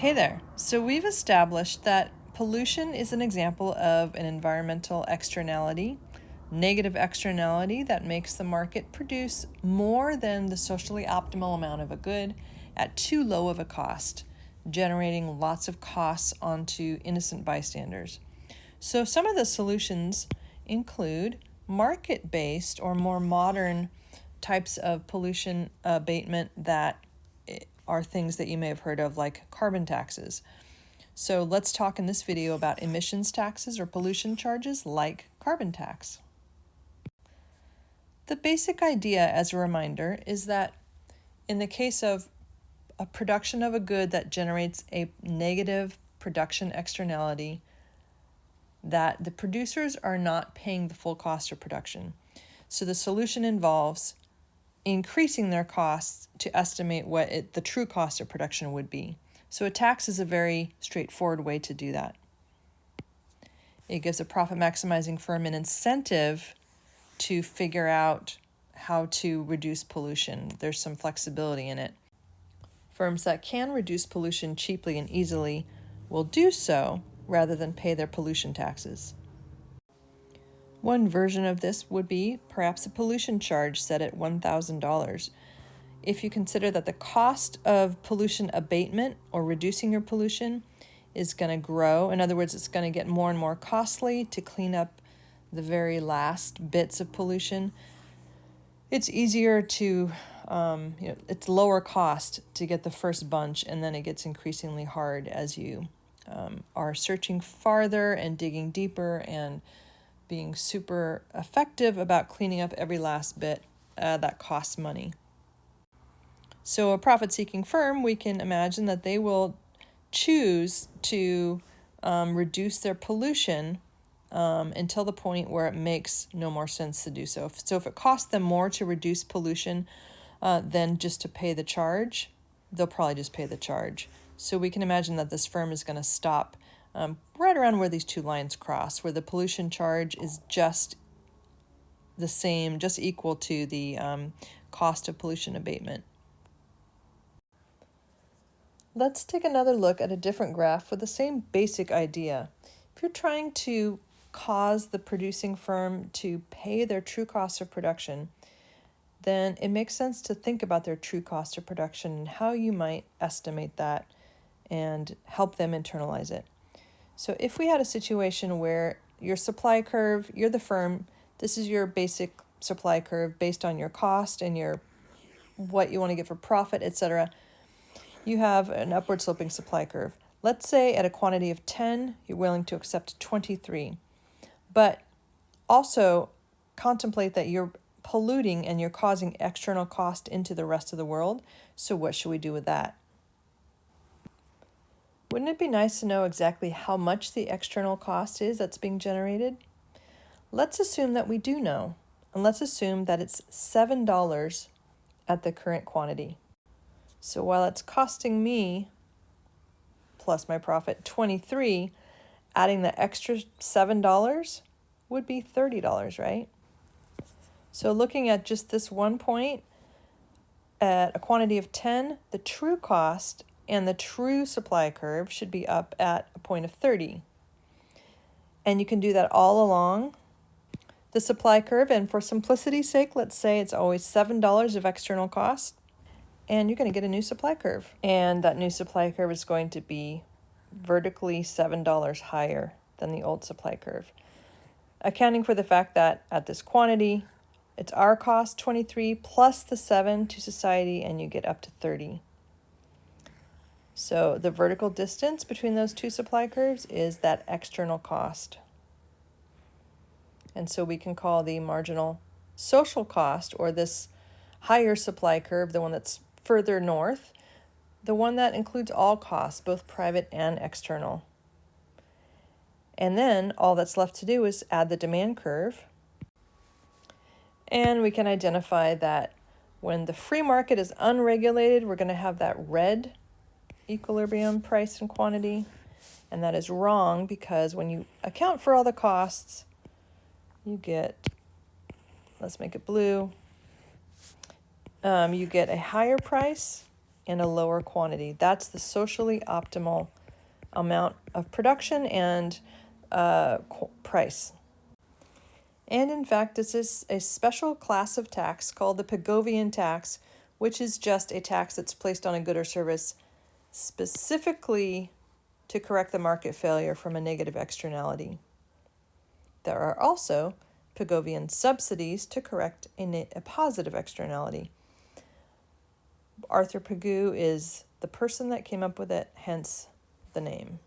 Hey there. So we've established that pollution is an example of an environmental externality, negative externality that makes the market produce more than the socially optimal amount of a good at too low of a cost, generating lots of costs onto innocent bystanders. So some of the solutions include market-based or more modern types of pollution abatement that are things that you may have heard of, like carbon taxes. So let's talk in this video about emissions taxes or pollution charges like carbon tax. The basic idea, as a reminder, is that in the case of a production of a good that generates a negative production externality, that the producers are not paying the full cost of production. So the solution involves increasing their costs to estimate what the true cost of production would be. So a tax is a very straightforward way to do that. It gives a profit maximizing firm an incentive to figure out how to reduce pollution. There's some flexibility in it. Firms that can reduce pollution cheaply and easily will do so rather than pay their pollution taxes. One version of this would be perhaps a pollution charge set at $1,000. If you consider that the cost of pollution abatement or reducing your pollution is going to grow, in other words, it's going to get more and more costly to clean up the very last bits of pollution, it's easier to, it's lower cost to get the first bunch, and then it gets increasingly hard as you are searching farther and digging deeper and being super effective about cleaning up every last bit that costs money. So a profit-seeking firm, we can imagine that they will choose to reduce their pollution until the point where it makes no more sense to do so. So if it costs them more to reduce pollution than just to pay the charge, they'll probably just pay the charge. So we can imagine that this firm is going to stop right around where these two lines cross, where the pollution charge is just the same, just equal to the cost of pollution abatement. Let's take another look at a different graph with the same basic idea. If you're trying to cause the producing firm to pay their true cost of production, then it makes sense to think about their true cost of production and how you might estimate that and help them internalize it. So if we had a situation where your supply curve, you're the firm, this is your basic supply curve based on your cost and your what you want to get for profit, etc. You have an upward sloping supply curve. Let's say at a quantity of 10, you're willing to accept 23. But also contemplate that you're polluting and you're causing external cost into the rest of the world. So what should we do with that? Wouldn't it be nice to know exactly how much the external cost is that's being generated? Let's assume that we do know, and let's assume that it's $7 at the current quantity. So while it's costing me, plus my profit, 23, adding the extra $7 would be $30, right? So looking at just this one point, at a quantity of 10, the true cost and the true supply curve should be up at a point of 30. And you can do that all along the supply curve. And for simplicity's sake, let's say it's always $7 of external cost. And you're going to get a new supply curve. And that new supply curve is going to be vertically $7 higher than the old supply curve. Accounting for the fact that at this quantity, it's our cost, 23, plus the 7 to society, and you get up to 30. So the vertical distance between those two supply curves is that external cost. And so we can call the marginal social cost, or this higher supply curve, the one that's further north, the one that includes all costs, both private and external. And then all that's left to do is add the demand curve. And we can identify that when the free market is unregulated, we're going to have that red equilibrium price and quantity. And that is wrong because when you account for all the costs, you get, let's make it blue, you get a higher price and a lower quantity. That's the socially optimal amount of production and price. And in fact, this is a special class of tax called the Pigovian tax, which is just a tax that's placed on a good or service specifically to correct the market failure from a negative externality. There are also Pigovian subsidies to correct a positive externality. Arthur Pigou is the person that came up with it, hence the name.